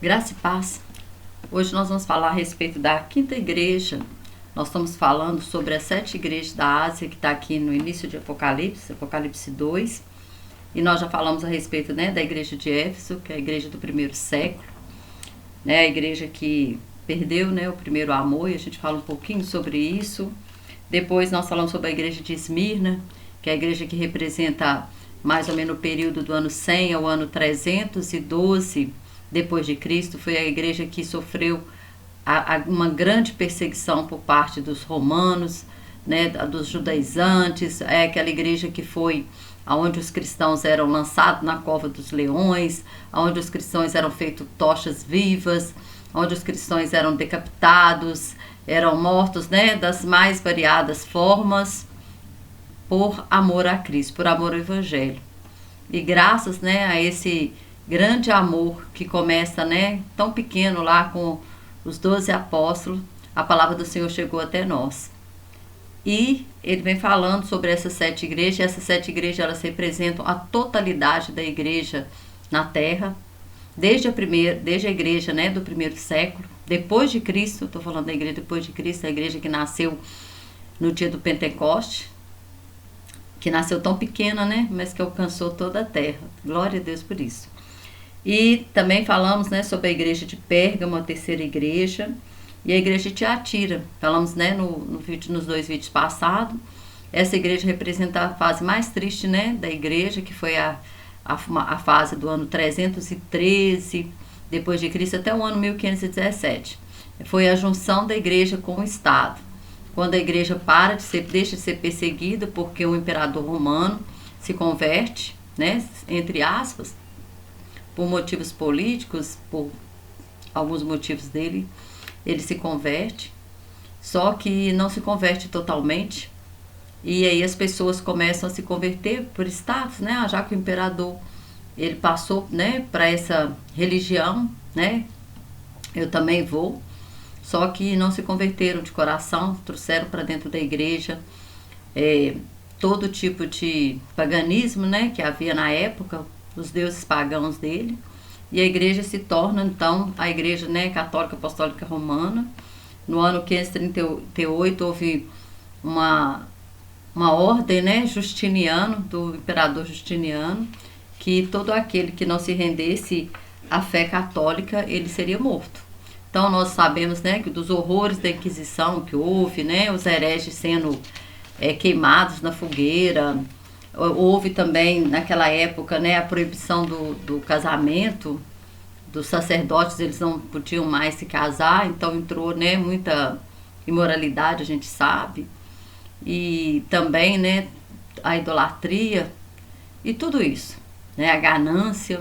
Graça e paz. Hoje nós vamos falar a respeito da quinta igreja. Nós estamos falando sobre as 7 igrejas da Ásia, que está aqui no início de Apocalipse, Apocalipse 2. E nós já falamos a respeito, né, da igreja de Éfeso, que é a igreja do primeiro século, né, a igreja que perdeu, né, o primeiro amor, e a gente fala um pouquinho sobre isso. Depois nós falamos sobre a igreja de Esmirna, que é a igreja que representa mais ou menos o período do ano 100 ao ano 312 depois de Cristo. Foi a igreja que sofreu uma grande perseguição por parte dos romanos, né, dos judaizantes. É aquela igreja que foi onde os cristãos eram lançados na cova dos leões, onde os cristãos eram feitos tochas vivas, onde os cristãos eram decapitados, eram mortos, né, das mais variadas formas, por amor a Cristo, por amor ao Evangelho. E graças, né, a esse grande amor que começa, né, tão pequeno lá com os 12 apóstolos, a palavra do Senhor chegou até nós. E ele vem falando sobre essas 7 igrejas. Essas 7 igrejas, elas representam a totalidade da igreja na terra, desde a igreja, né, do primeiro século, depois de Cristo. Estou falando da igreja depois de Cristo, a igreja que nasceu no dia do Pentecoste, que nasceu tão pequena, né, mas que alcançou toda a terra. Glória a Deus por isso. E também falamos, né, sobre a igreja de Pérgamo, a terceira igreja, e a igreja de Tiatira. Falamos, né, nos 2 vídeos passados. Essa igreja representa a fase mais triste, né, da igreja, que foi a fase do ano 313 depois de Cristo até o ano 1517. Foi a junção da igreja com o Estado. Quando a igreja deixa de ser perseguida, porque o imperador romano se converte, né, entre aspas, por motivos políticos, por alguns motivos dele, ele se converte, só que não se converte totalmente. E aí as pessoas começam a se converter por status, né? Já que o imperador ele passou, né, para essa religião, né? Eu também vou. Só que não se converteram de coração, trouxeram para dentro da igreja todo tipo de paganismo, né, que havia na época, os deuses pagãos dele. E a igreja se torna, então, a igreja, né, católica apostólica romana. No ano 538 houve uma ordem, né, Justiniano, do imperador Justiniano, que todo aquele que não se rendesse à fé católica, ele seria morto. Então nós sabemos, né, que dos horrores da Inquisição que houve, né, os hereges sendo queimados na fogueira. Houve também naquela época, né, a proibição do casamento, dos sacerdotes, eles não podiam mais se casar, então entrou, né, muita imoralidade, a gente sabe, e também, né, a idolatria e tudo isso, né, a ganância.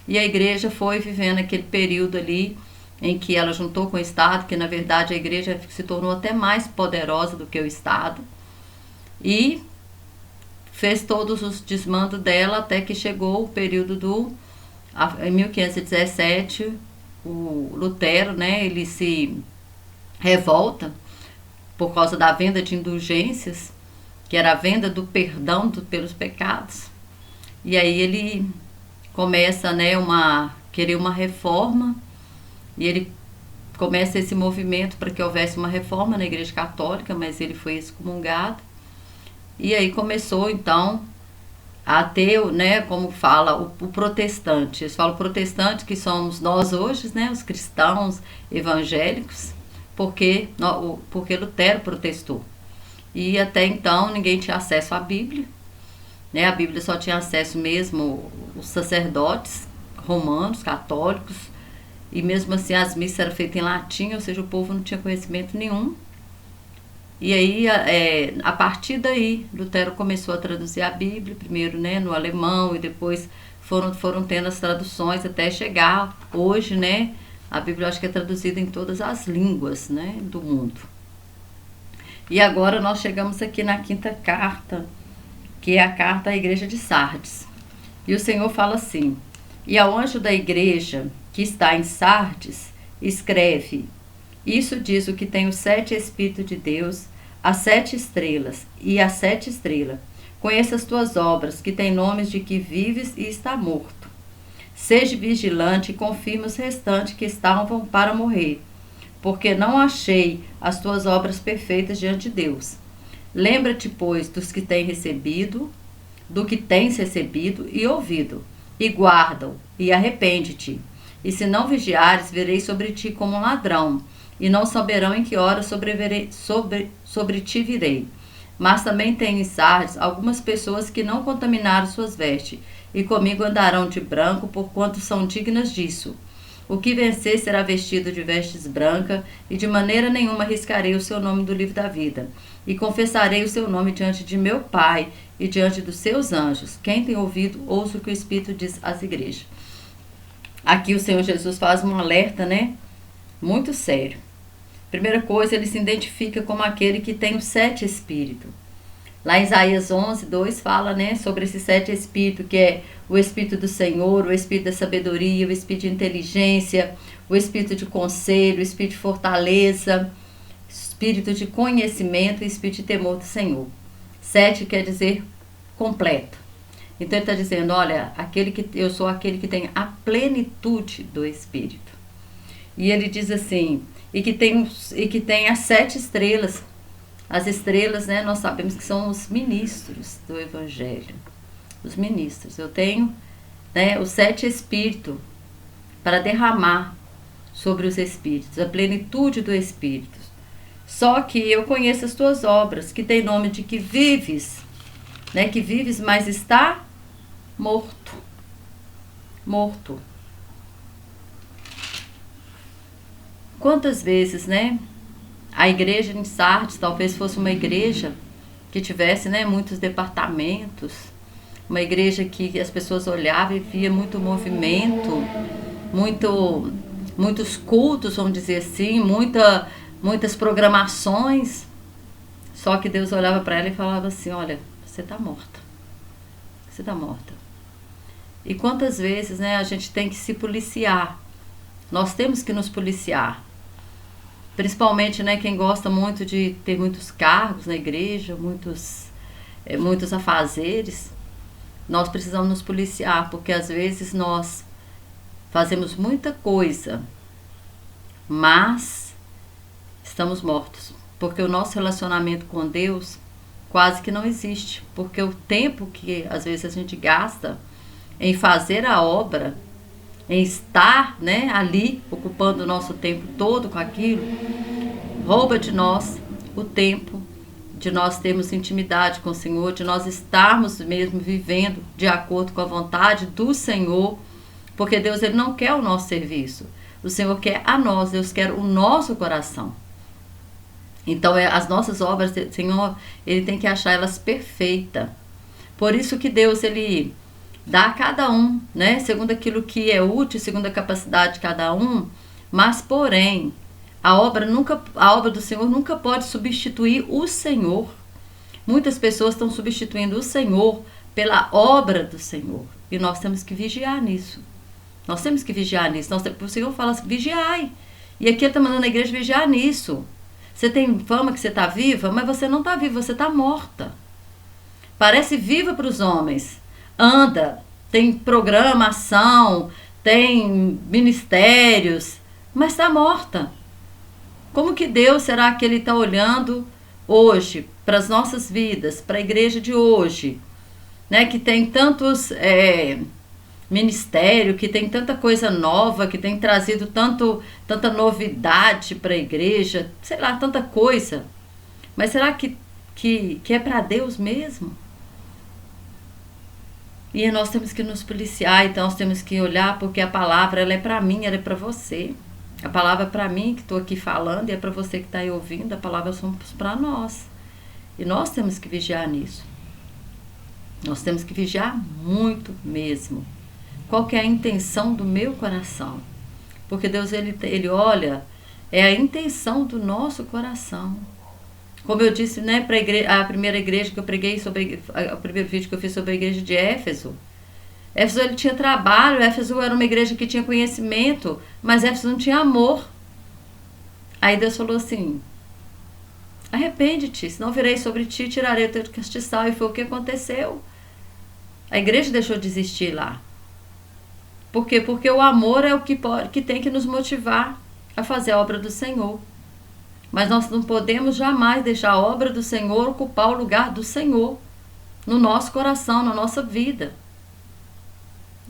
E a igreja foi vivendo aquele período ali em que ela juntou com o Estado, que na verdade a igreja se tornou até mais poderosa do que o Estado, e fez todos os desmandos dela até que chegou o período em 1517, o Lutero, né, ele se revolta por causa da venda de indulgências, que era a venda do perdão pelos pecados. E aí ele começa, né, querer uma reforma, e ele começa esse movimento para que houvesse uma reforma na igreja católica, mas ele foi excomungado. E aí começou, então, a ter, né, como fala, o protestante. Eles falam protestante, que somos nós hoje, né, os cristãos evangélicos, porque Lutero protestou. E até então ninguém tinha acesso à Bíblia, né, a Bíblia só tinha acesso mesmo os sacerdotes romanos, católicos, e mesmo assim as missas eram feitas em latim, ou seja, o povo não tinha conhecimento nenhum. E aí, a partir daí, Lutero começou a traduzir a Bíblia, primeiro, né, no alemão, e depois foram tendo as traduções até chegar hoje, né, a Bíblia acho que é traduzida em todas as línguas, né, do mundo. E agora nós chegamos aqui na quinta carta, que é a carta à igreja de Sardes. E o Senhor fala assim: e ao anjo da igreja que está em Sardes, escreve: isso diz o que tem os 7 Espíritos de Deus, as 7 estrelas e as 7 estrelas. Conheça as tuas obras, que tem nomes de que vives e está morto. Seja vigilante e confirme os restantes que estavam para morrer, porque não achei as tuas obras perfeitas diante de Deus. Lembra-te, pois, dos que têm recebido, do que tens recebido e ouvido, e guarda-o, e arrepende-te. E se não vigiares, verei sobre ti como um ladrão, e não saberão em que hora sobre ti virei. Mas também tenho em Sardes algumas pessoas que não contaminaram suas vestes, e comigo andarão de branco, porquanto são dignas disso. O que vencer será vestido de vestes brancas, e de maneira nenhuma riscarei o seu nome do livro da vida. E confessarei o seu nome diante de meu Pai e diante dos seus anjos. Quem tem ouvido, ouça o que o Espírito diz às igrejas. Aqui o Senhor Jesus faz um alerta, né? Muito sério. Primeira coisa, ele se identifica como aquele que tem os 7 espíritos. Lá em Isaías 11, 2 fala, né, sobre esses 7 espíritos, que é o Espírito do Senhor, o Espírito da sabedoria, o Espírito de inteligência, o Espírito de conselho, o Espírito de fortaleza, Espírito de conhecimento e Espírito de temor do Senhor. 7 quer dizer completo. Então ele está dizendo, olha, eu sou aquele que tem a plenitude do Espírito. E ele diz assim, e que tem as 7 estrelas. As estrelas, né, nós sabemos que são os ministros do Evangelho. Os ministros. Eu tenho, né, os 7 espíritos para derramar sobre os espíritos, a plenitude do Espírito. Só que eu conheço as tuas obras, que tem nome de que vives, né, que vives, mas está morto. Morto. Quantas vezes, né? A igreja em Sardes talvez fosse uma igreja que tivesse, né, muitos departamentos, uma igreja que as pessoas olhavam e via muito movimento, muitos cultos, vamos dizer assim, muitas programações. Só que Deus olhava para ela e falava assim, olha, você está morta. Você está morta. E quantas vezes, né, a gente tem que se policiar. Nós temos que nos policiar. Principalmente, né, quem gosta muito de ter muitos cargos na igreja, muitos afazeres, nós precisamos nos policiar, porque às vezes nós fazemos muita coisa, mas estamos mortos, porque o nosso relacionamento com Deus quase que não existe, porque o tempo que às vezes a gente gasta em fazer a obra, em estar, né, ali, ocupando o nosso tempo todo com aquilo, rouba de nós o tempo de nós termos intimidade com o Senhor, de nós estarmos mesmo vivendo de acordo com a vontade do Senhor, porque Deus, ele não quer o nosso serviço, o Senhor quer a nós, Deus quer o nosso coração. Então, as nossas obras, o Senhor, ele tem que achar elas perfeitas. Por isso que Deus, ele dá a cada um, né, segundo aquilo que é útil, segundo a capacidade de cada um, mas porém, a obra do Senhor nunca pode substituir o Senhor. Muitas pessoas estão substituindo o Senhor pela obra do Senhor, e nós temos que vigiar nisso. Nós temos que vigiar nisso. O Senhor fala assim, vigiai. E aqui ele está mandando a igreja vigiar nisso. Você tem fama que você está viva, mas você não está viva, você está morta. Parece viva para os homens. Anda, tem programação, tem ministérios, mas está morta. Como que Deus será que ele está olhando hoje para as nossas vidas, para a igreja de hoje, né, que tem tantos ministérios, que tem tanta coisa nova, que tem trazido tanta novidade para a igreja, sei lá, tanta coisa. Mas será que é para Deus mesmo? E nós temos que nos policiar, então nós temos que olhar, porque a palavra, ela é para mim, ela é para você. A palavra é para mim, que estou aqui falando, e é para você que está aí ouvindo, a palavra são para nós. E nós temos que vigiar nisso. Nós temos que vigiar muito mesmo. Qual que é a intenção do meu coração? Porque Deus, ele olha, é a intenção do nosso coração. Como eu disse, né, para a primeira igreja que eu preguei o primeiro vídeo que eu fiz sobre a igreja de Éfeso. Éfeso, ele tinha trabalho, Éfeso era uma igreja que tinha conhecimento, mas Éfeso não tinha amor. Aí Deus falou assim, arrepende-te, senão virei sobre ti e tirarei o teu castiçal. E foi o que aconteceu. A igreja deixou de existir lá. Por quê? Porque o amor é o que tem que nos motivar a fazer a obra do Senhor. Mas nós não podemos jamais deixar a obra do Senhor ocupar o lugar do Senhor no nosso coração, na nossa vida.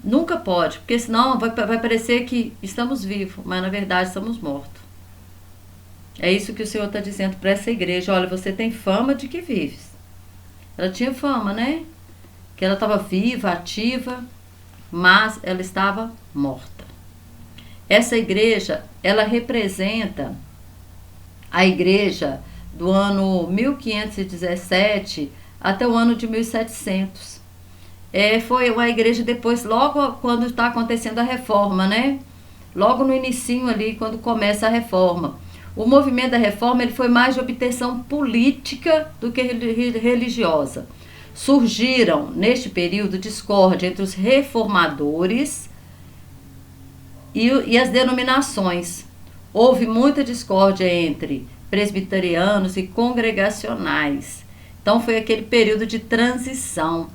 Nunca pode, porque senão vai parecer que estamos vivos, mas na verdade estamos mortos. É isso que o Senhor está dizendo para essa igreja. Olha, você tem fama de que vives. Ela tinha fama, né? Que ela estava viva, ativa, mas ela estava morta. Essa igreja, ela representa a igreja do ano 1517 até o ano de 1700. Foi uma igreja depois, logo quando está acontecendo a reforma, né? Logo no inicinho ali, quando começa a reforma. O movimento da reforma ele foi mais de obtenção política do que religiosa. Surgiram, neste período, discórdia entre os reformadores e as denominações. Houve muita discórdia entre presbiterianos e congregacionais. Então foi aquele período de transição.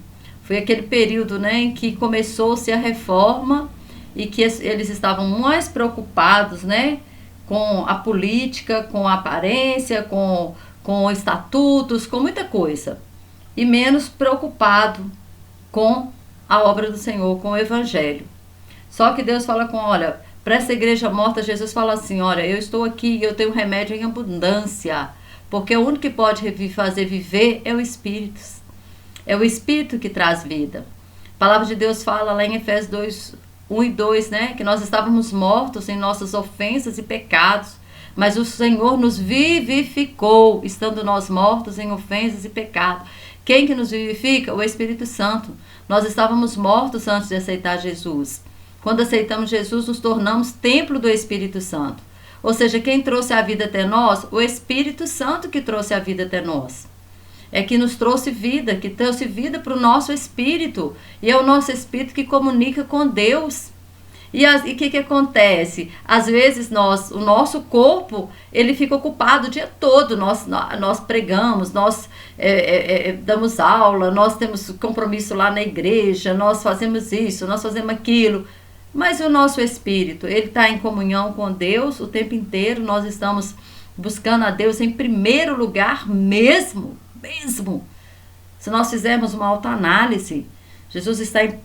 Foi aquele período, né, em que começou-se a reforma e que eles estavam mais preocupados, né, com a política, com a aparência, com estatutos, com muita coisa. E menos preocupado com a obra do Senhor, com o Evangelho. Só que Deus fala olha, para essa igreja morta, Jesus fala assim, olha, eu estou aqui e eu tenho remédio em abundância, porque o único que pode fazer viver é o Espírito. É o Espírito que traz vida. A palavra de Deus fala lá em Efésios 2, 1 e 2, né? Que nós estávamos mortos em nossas ofensas e pecados, mas o Senhor nos vivificou, estando nós mortos em ofensas e pecados. Quem que nos vivifica? O Espírito Santo. Nós estávamos mortos antes de aceitar Jesus. Quando aceitamos Jesus, nos tornamos templo do Espírito Santo. Ou seja, quem trouxe a vida até nós? O Espírito Santo que trouxe a vida até nós. É que nos trouxe vida, que trouxe vida para o nosso espírito. E é o nosso espírito que comunica com Deus. E o que acontece? Às vezes o nosso corpo, ele fica ocupado o dia todo. Nós pregamos, nós damos aula, nós temos compromisso lá na igreja, nós fazemos isso, nós fazemos aquilo. Mas o nosso espírito, ele está em comunhão com Deus o tempo inteiro. Nós estamos buscando a Deus em primeiro lugar mesmo. Se nós fizermos uma autoanálise,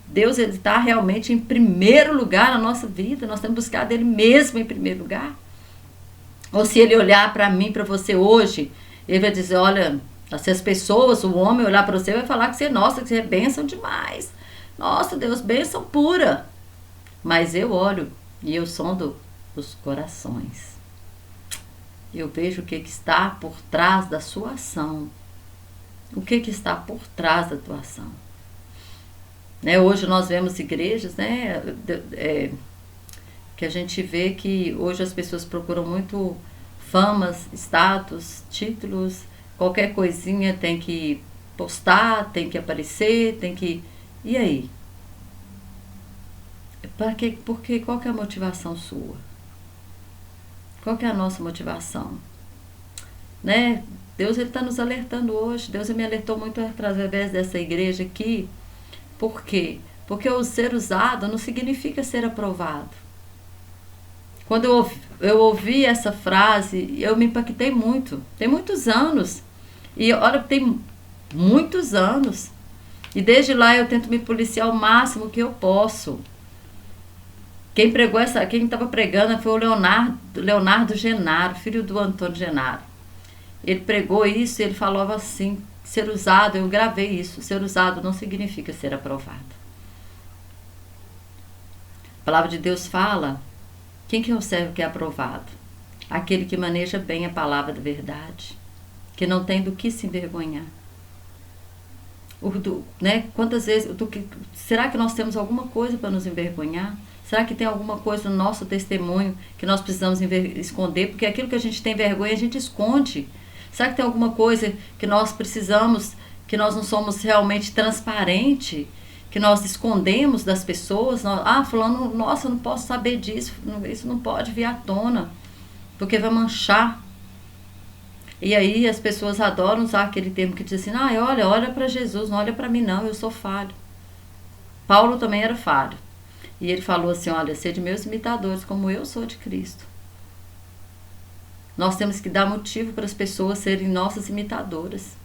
Deus ele está realmente em primeiro lugar na nossa vida. Nós temos buscado Ele mesmo em primeiro lugar. Ou se Ele olhar para mim, para você hoje, Ele vai dizer, olha, se as pessoas, o homem olhar para você, vai falar que você é bênção demais. Nossa, Deus, bênção pura. Mas eu olho e eu sondo os corações. Eu vejo o que está por trás da sua ação. O que está por trás da tua ação? Hoje nós vemos igrejas, né, que a gente vê que hoje as pessoas procuram muito famas, status, títulos, qualquer coisinha tem que postar, tem que aparecer, tem que... E aí? Porque qual que é a motivação sua? Qual que é a nossa motivação? Né? Deus está nos alertando hoje. Deus me alertou muito através dessa igreja aqui. Por quê? Porque o ser usado não significa ser aprovado. Quando eu ouvi essa frase, eu me impactei muito. Tem muitos anos. E olha, tem muitos anos. E desde lá eu tento me policiar o máximo que eu posso. Quem estava pregando foi o Leonardo Genaro, filho do Antônio Genaro. Ele pregou isso e ele falava assim, ser usado, eu gravei isso, ser usado não significa ser aprovado. A palavra de Deus fala, quem que é o servo que é aprovado? Aquele que maneja bem a palavra da verdade, que não tem do que se envergonhar. Quantas vezes, será que nós temos alguma coisa para nos envergonhar? Será que tem alguma coisa no nosso testemunho que nós precisamos esconder? Porque aquilo que a gente tem vergonha, a gente esconde. Será que tem alguma coisa que nós precisamos, que nós não somos realmente transparentes, que nós escondemos das pessoas? Fulano, nossa, eu não posso saber disso, isso não pode vir à tona, porque vai manchar. E aí as pessoas adoram usar aquele termo que diz assim, olha para Jesus, não olha para mim não, eu sou falho. Paulo também era falho. E ele falou assim, olha, sede meus imitadores, como eu sou de Cristo. Nós temos que dar motivo para as pessoas serem nossas imitadoras.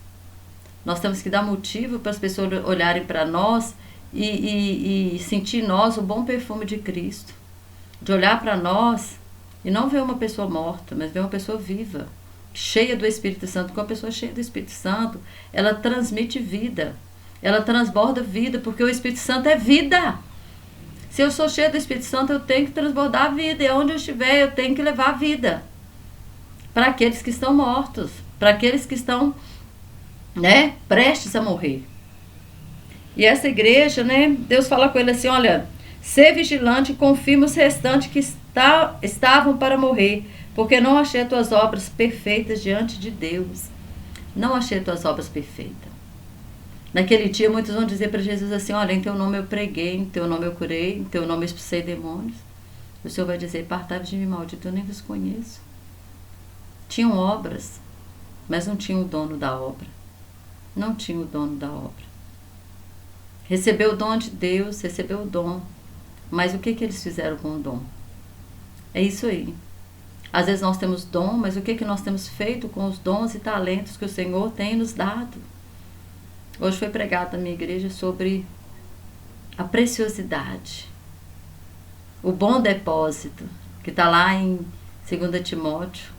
Nós temos que dar motivo para as pessoas olharem para nós e sentir em nós o bom perfume de Cristo. De olhar para nós e não ver uma pessoa morta, mas ver uma pessoa viva, cheia do Espírito Santo. Porque uma pessoa cheia do Espírito Santo, ela transmite vida, ela transborda vida, porque o Espírito Santo é vida. Se eu sou cheia do Espírito Santo, eu tenho que transbordar a vida, e onde eu estiver, eu tenho que levar a vida para aqueles que estão mortos, para aqueles que estão, né, prestes a morrer. E essa igreja, né, Deus fala com ele assim, olha, ser vigilante e confirma os restantes que estavam para morrer, porque não achei as tuas obras perfeitas diante de Deus. Não achei as tuas obras perfeitas. Naquele dia, muitos vão dizer para Jesus assim, olha, em teu nome eu preguei, em teu nome eu curei, em teu nome eu expulsei demônios. O Senhor vai dizer, apartai-vos de mim, maldito, eu nem vos conheço. Tinham obras, mas não tinham o dono da obra. Não tinha o dono da obra. Recebeu o dom de Deus, recebeu o dom. Mas o que eles fizeram com o dom? É isso aí. Às vezes nós temos dom, mas o que nós temos feito com os dons e talentos que o Senhor tem nos dado? Hoje foi pregado na minha igreja sobre a preciosidade, o bom depósito, que está lá em 2 Timóteo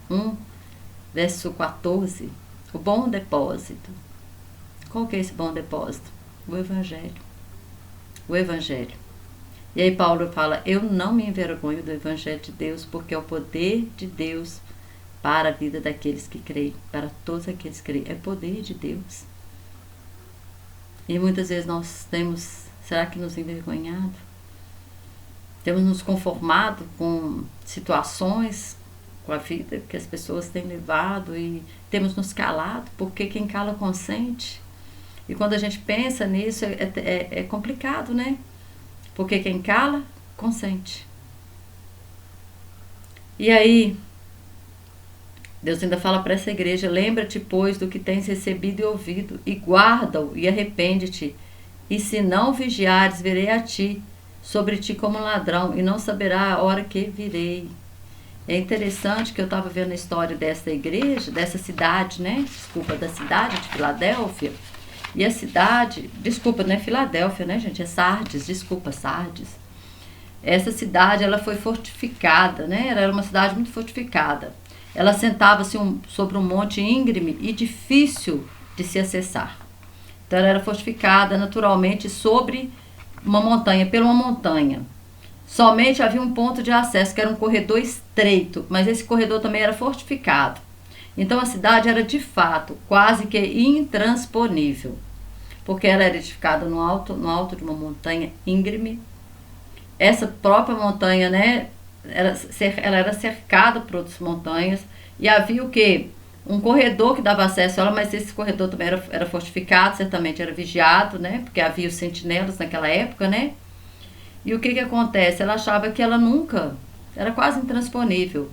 1, verso 14, o bom depósito. Qual que é esse bom depósito? O Evangelho. O Evangelho. E aí Paulo fala, eu não me envergonho do Evangelho de Deus, porque é o poder de Deus para a vida daqueles que creem, para todos aqueles que creem. É poder de Deus. E muitas vezes nós temos, será que nos envergonhado? Temos nos conformado com situações, com a vida que as pessoas têm levado e temos nos calado, porque quem cala consente. E quando a gente pensa nisso, é complicado, né? Porque quem cala, consente. E aí, Deus ainda fala para essa igreja, lembra-te, pois, do que tens recebido e ouvido, e guarda-o, e arrepende-te. E se não vigiares, virei a ti, sobre ti como ladrão, e não saberá a hora que virei. É interessante que eu estava vendo a história dessa igreja, dessa cidade, né? Desculpa, da cidade de Filadélfia. E a cidade, desculpa, não é Filadélfia, né, gente? É Sardes, desculpa, Sardes. Essa cidade, ela foi fortificada, né? Ela era uma cidade muito fortificada. Ela sentava-se sobre um monte íngreme e difícil de se acessar. Então, ela era fortificada naturalmente sobre uma montanha, pela uma montanha. Somente havia um ponto de acesso, que era um corredor estreito, mas esse corredor também era fortificado. Então, a cidade era, de fato, quase que intransponível, porque ela era edificada no alto de uma montanha íngreme. Essa própria montanha, né, ela era cercada por outras montanhas, e havia o quê? Um corredor que dava acesso a ela, mas esse corredor também era fortificado, certamente era vigiado, né, porque havia os sentinelas naquela época, né. E o que acontece? Ela achava que ela nunca, era quase intransponível.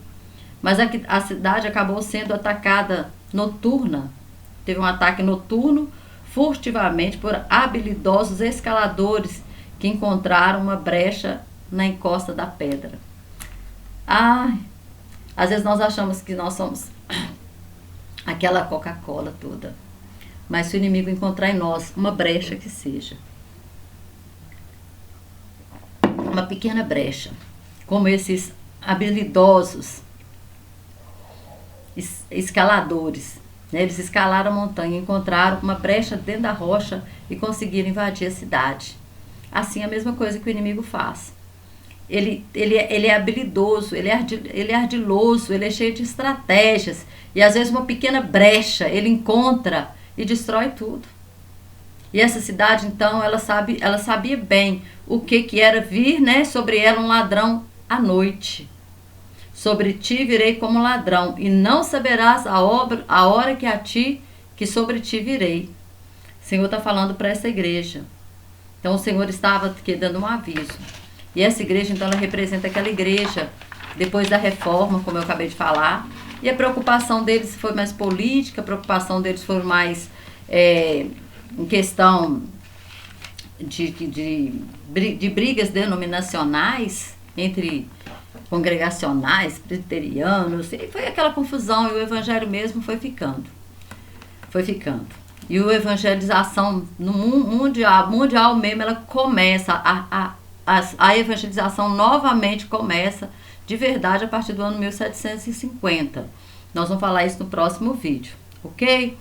Mas a cidade acabou sendo atacada noturna. Teve um ataque noturno, furtivamente, por habilidosos escaladores que encontraram uma brecha na encosta da pedra. Às vezes nós achamos que nós somos aquela Coca-Cola toda. Mas se o inimigo encontrar em nós uma brecha que seja, uma pequena brecha, como esses habilidosos escaladores, né? Eles escalaram a montanha, encontraram uma brecha dentro da rocha e conseguiram invadir a cidade. Assim, a mesma coisa que o inimigo faz. Ele é habilidoso, ele é ardiloso, ele é cheio de estratégias, e às vezes uma pequena brecha ele encontra e destrói tudo. E essa cidade, então, ela sabia bem o que era vir, né, sobre ela um ladrão à noite. Sobre ti virei como ladrão, e não saberás a hora que sobre ti virei. O Senhor está falando para essa igreja. Então o Senhor estava aqui dando um aviso. E essa igreja, então, ela representa aquela igreja depois da reforma, como eu acabei de falar. E a preocupação deles foi mais política, a preocupação deles foi mais em questão de brigas denominacionais entre congregacionais, presbiterianos, e foi aquela confusão, e o evangelho mesmo foi ficando. Foi ficando. E a evangelização no mundial mesmo, ela começa, a evangelização novamente começa de verdade a partir do ano 1750. Nós vamos falar isso no próximo vídeo, ok?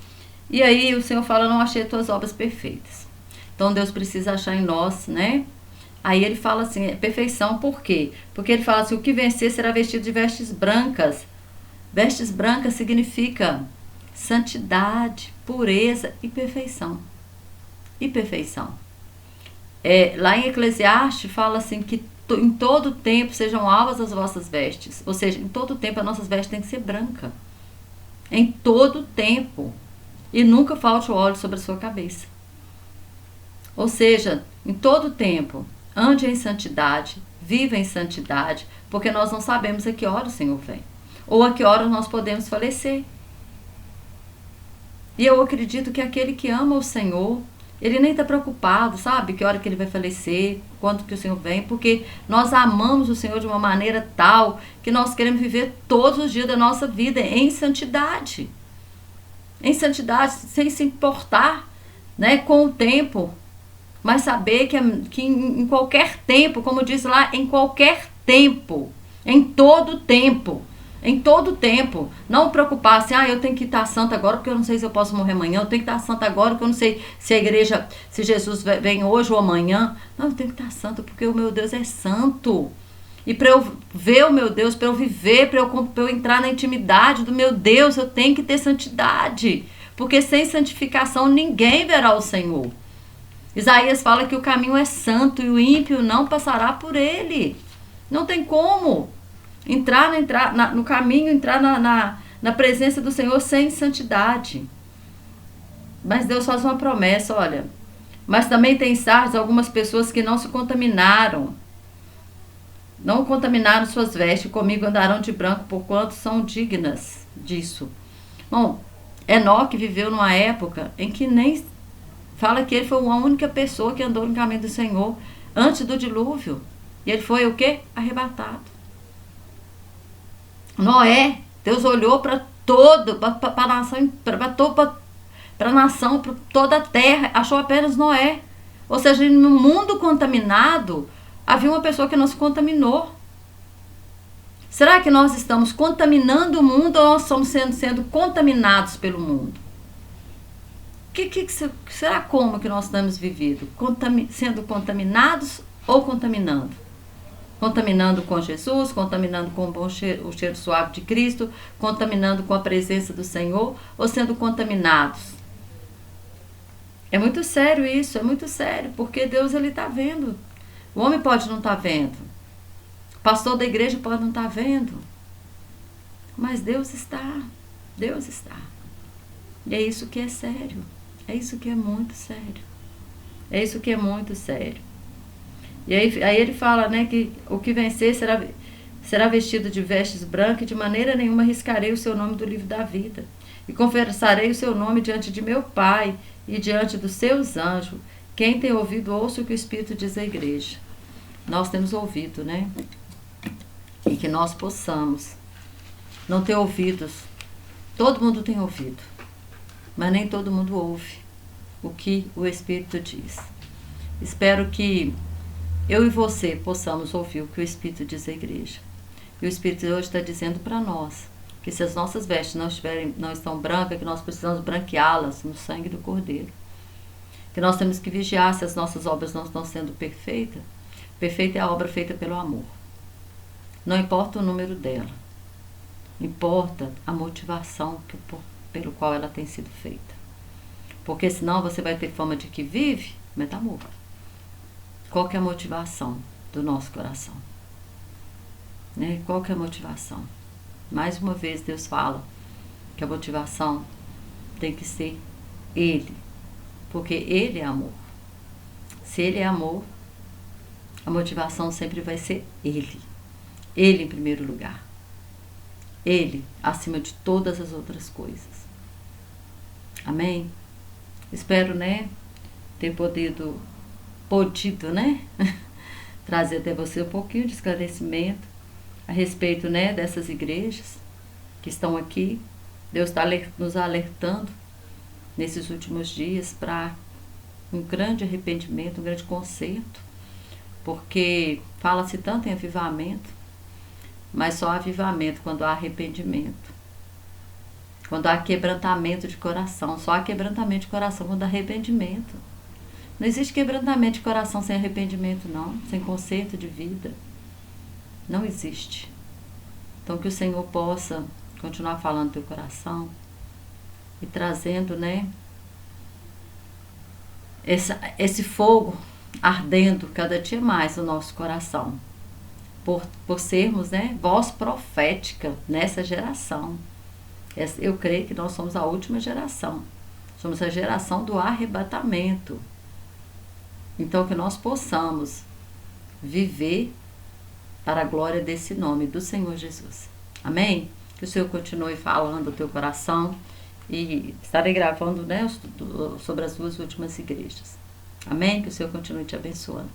E aí o Senhor fala, não achei tuas obras perfeitas. Então Deus precisa achar em nós, né? Aí ele fala assim, perfeição, por quê? Porque ele fala assim, o que vencer será vestido de vestes brancas. Vestes brancas significa santidade, pureza e perfeição. E perfeição. Lá em Eclesiastes fala assim que em todo tempo sejam alvas as vossas vestes. Ou seja, em todo tempo as nossas vestes têm que ser branca. Em todo tempo. E nunca falte o óleo sobre a sua cabeça. Ou seja, em todo tempo, ande em santidade, viva em santidade, porque nós não sabemos a que hora o Senhor vem. Ou a que hora nós podemos falecer. E eu acredito que aquele que ama o Senhor, ele nem está preocupado, sabe? Que hora que ele vai falecer, quando que o Senhor vem, porque nós amamos o Senhor de uma maneira tal que nós queremos viver todos os dias da nossa vida em santidade. Em santidade, sem se importar, né, com o tempo. Mas saber que em qualquer tempo, como diz lá, em qualquer tempo, em todo tempo, não preocupar assim, eu tenho que estar santa agora porque eu não sei se eu posso morrer amanhã, eu tenho que estar santa agora porque eu não sei se a igreja, se Jesus vem hoje ou amanhã. Não, eu tenho que estar santa porque o meu Deus é santo. E para eu ver o meu Deus, para eu viver, para eu entrar na intimidade do meu Deus, eu tenho que ter santidade. Porque sem santificação ninguém verá o Senhor. Isaías fala que o caminho é santo e o ímpio não passará por ele. Não tem como entrar no caminho, entrar na presença do Senhor sem santidade. Mas Deus faz uma promessa, olha. Mas também tem sardes algumas pessoas que não se contaminaram. Não contaminaram suas vestes, comigo andarão de branco, porquanto são dignas disso. Bom, Enoque viveu numa época em que nem... Fala que ele foi a única pessoa que andou no caminho do Senhor antes do dilúvio. E ele foi o quê? Arrebatado. Noé, Deus olhou para a nação, para toda a terra, achou apenas Noé. Ou seja, no mundo contaminado, havia uma pessoa que não se contaminou. Será que nós estamos contaminando o mundo ou nós estamos sendo contaminados pelo mundo? Será como que nós estamos vivendo? Sendo contaminados ou contaminando? Contaminando com Jesus, contaminando com o cheiro suave de Cristo, contaminando com a presença do Senhor, ou sendo contaminados? É muito sério isso, é muito sério, porque Deus, ele está vendo. O homem pode não estar vendo, o pastor da igreja pode não estar vendo, mas Deus está, Deus está. E é isso que é sério. É isso que é muito sério. É isso que é muito sério. E aí ele fala, né, que o que vencer será vestido de vestes brancas e de maneira nenhuma riscarei o seu nome do livro da vida. E confessarei o seu nome diante de meu Pai e diante dos seus anjos. Quem tem ouvido, ouça o que o Espírito diz à igreja. Nós temos ouvido, né? E que nós possamos não ter ouvidos. Todo mundo tem ouvido. Mas nem todo mundo ouve o que o Espírito diz. Espero que eu e você possamos ouvir o que o Espírito diz à igreja. E o Espírito hoje está dizendo para nós que se as nossas vestes não estão brancas, que nós precisamos branqueá-las no sangue do Cordeiro. Que nós temos que vigiar se as nossas obras não estão sendo perfeitas. Perfeita é a obra feita pelo amor. Não importa o número dela. Importa a motivação pelo qual ela tem sido feita. Porque senão você vai ter fama de que vive, mas está morto. Qual que é a motivação do nosso coração? Né? Qual que é a motivação? Mais uma vez Deus fala que a motivação tem que ser Ele. Porque Ele é amor. Se Ele é amor, a motivação sempre vai ser Ele. Ele em primeiro lugar. Ele acima de todas as outras coisas. Amém? Espero, né, ter podido podido, né, trazer até você um pouquinho de esclarecimento a respeito, né, dessas igrejas que estão aqui. Deus está nos alertando nesses últimos dias para um grande arrependimento, um grande conserto, porque fala-se tanto em avivamento, mas só avivamento quando há arrependimento, quando há quebrantamento de coração. Só há quebrantamento de coração quando há arrependimento. Não existe quebrantamento de coração sem arrependimento, não, sem conserto de vida. Não existe. Então que o Senhor possa continuar falando no teu coração e trazendo, né, esse fogo ardendo cada dia mais no nosso coração, por sermos, né, voz profética nessa geração. Eu creio que nós somos a última geração, somos a geração do arrebatamento. Então que nós possamos viver para a glória desse nome do Senhor Jesus. Amém? Que o Senhor continue falando o teu coração, e estarei gravando, né, sobre as duas últimas igrejas. Amém? Que o Senhor continue te abençoando.